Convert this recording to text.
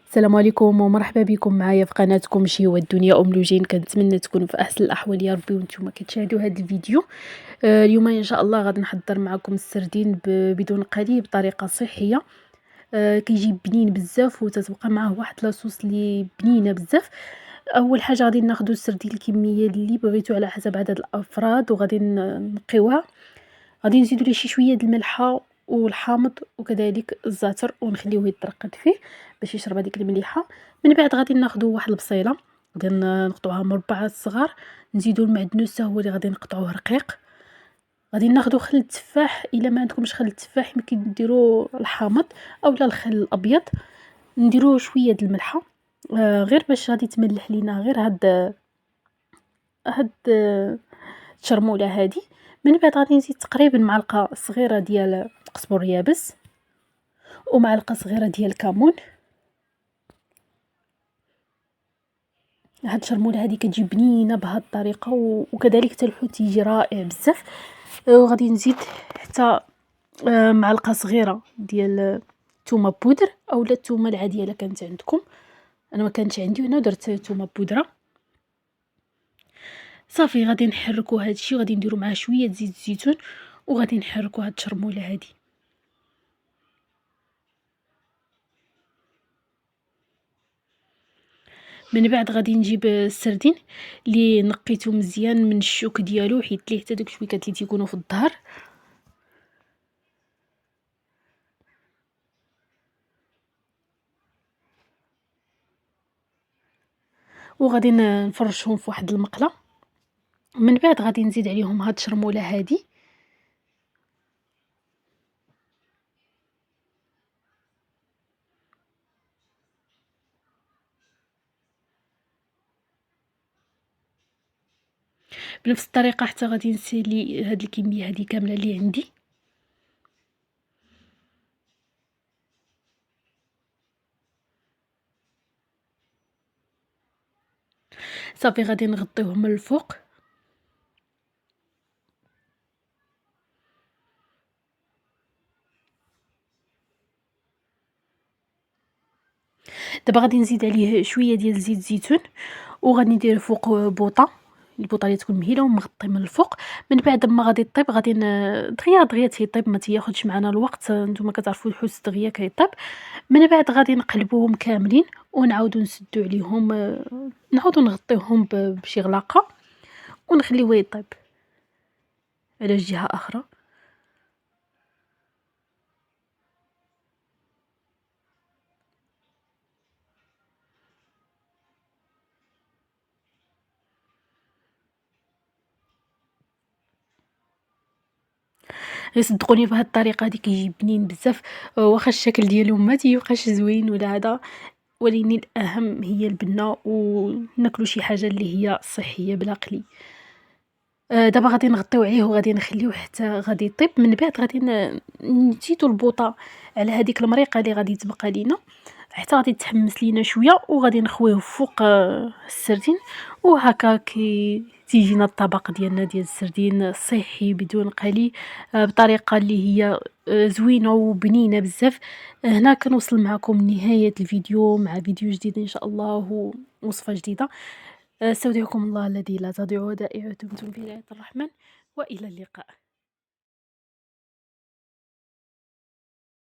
السلام عليكم ومرحبا بكم معايا في قناتكم شي هو الدنيا ام لوجين. كنتمنى تكونوا في احسن الاحوال يا ربي وانتم كتشاهدوا هذا الفيديو. اليوم ان شاء الله غادي نحضر معكم السردين بدون قلي بطريقه صحيه. كيجي بنين بزاف وتتبقى معاه واحد لاصوص اللي بنينه بزاف. اول حاجه غادي ناخذ السردين الكميه اللي بغيتو على حسب عدد الافراد وغادي نقيوها. غادي نزيدو ليه شي شويه د الملحه والحامض وكذلك الزعتر ونخليوه يترقد فيه باش يشرب هذيك المليحه. من بعد غادي ناخذ واحد البصيله غادي نقطعوها مربعات صغار، نزيدو المعدنوس هو اللي غادي نقطعوه رقيق. غادي ناخذ خل التفاح، الا ما عندكمش خل التفاح يمكن ديروا الحامض اولا الخل الابيض. نديرو شويه د الملحه غير باش غادي تملح لينا غير هاد الشرموله هادي. من بعد غادي نزيد تقريبا معلقه صغيره ديال قزبر يابس ومعلقه صغيره ديال الكمون. هاد الشرموله هذه كتجي بنينه بهاد الطريقه وكذلك حتى الحوت يجي رائع بزاف. وغادي نزيد حتى معلقه صغيره ديال الثومه بودر اولا الثومه العاديه الا كانت عندكم. انا ما كانتش عندي هنا درت ثومه بودره. صافي غادي نحركوا هذا الشيء وغادي نديروا معاه شويه زيت الزيتون وغادي نحركوا هاد الشرموله هذه. من بعد غادي نجيب السردين اللي نقيته مزيان من الشوك ديالو حيت ليه حتى دوك الشويكات اللي تيكونوا في الظهر. وغادي نفرشهم في واحد المقله. من بعد غادي نزيد عليهم هاد الشرموله هذه بنفس الطريقه حتى غادي نسالي هاد الكميه هذه كامله اللي عندي. صافي غادي نغطيوهم من الفوق. دابا غادي نزيد عليه شويه ديال زيت الزيتون وغادي ندير فوق بوطه، البوطه اللي تكون مهيله ومغطي من الفوق. من بعد ما غادي طيب غادي دغيا دغيا تيطيب ما تياخذش معنا الوقت. نتوما كتعرفوا الحوت دغيا كيطيب. من بعد غادي نقلبوهم كاملين ونعاودو نسدو عليهم نعاودو نغطيوهم بشي غلاقه ونخليوه يطيب على جهه اخرى. غير صدقوني بهاد الطريقه هادي كيجي بنين بزاف. واخا الشكل ديالو ما تيبقاش زوين ولا هذا، ولكن الاهم هي البنه وناكلوا شي حاجه اللي هي صحيه بلا قلي. دابا غادي نغطيو عليه وغادي نخليوه حتى غادي يطيب. من بعد غادي نزيدو البوطه على هذيك المريقه اللي غادي تبقى لينا حتى غادي تحمس لينا شويه وغادي نخويه فوق السردين. وهكا كي تيجينا الطبق ديالنا ديال السردين صحي بدون قلي بطريقه اللي هي زوينه وبنينه بزاف. هنا كنوصل معكم نهايه الفيديو مع فيديو جديد ان شاء الله ووصفه جديده. استودعكم الله الذي لا تضيع ودائعه دمتم في رعاية الرحمن، والى اللقاء.